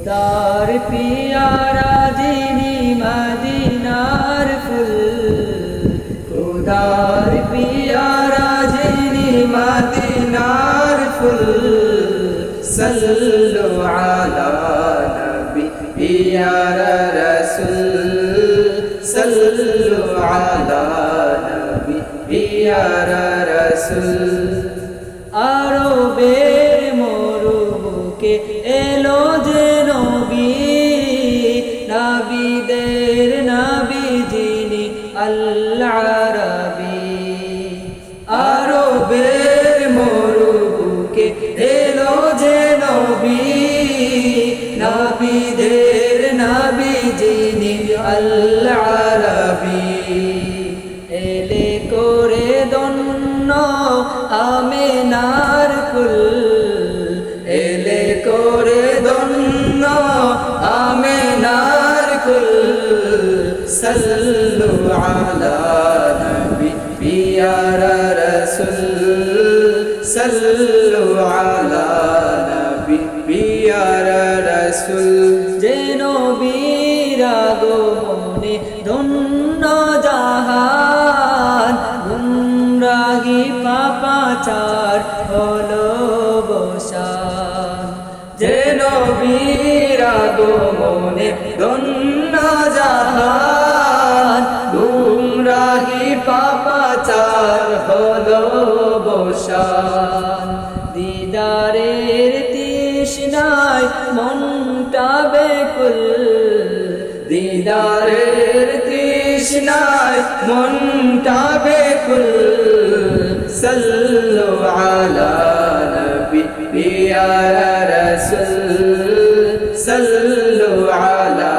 खुदार प्यारा दीनी मदीनार फुल खुदार प्यारा दीनी मदीनार फुल सल्लु अला नबी प्यारा रसूल सल्लु अला नबी प्यारा रसूल আরবের মরুভূকে এলো যে নবী নবীদের নবী যিনি আল আরবী আরবের মরুভূকে এলো যে নবী নবীদের নবী যিনি আল আরবী এলে করে দন্ন আমিনার কুল এলে করে দন্ন আমিনার কুল সাল্লু আলা নবী প্যারা রাসূল সাল্লু আলা নবী প্যারা রাসূল যে নবীর আগমনে ধন্য জাহান গুমরাহি পাপাচার হলো বসান যে নবীর আগমনে ধন্য জাহান গুমরাহি পাপাচার হলো বসান দিদারের তৃষ্ণায় মনটা বেকুল দিদারের তৃষ্ণায় মনটা বেকুল সাল্লু আলা নবী প্যারা রাসূল সাল্লু আলা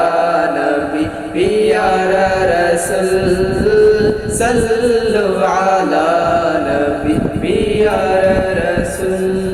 নবী প্যারা রাসূল সাল্লু আলা নবী প্যারা রাসূল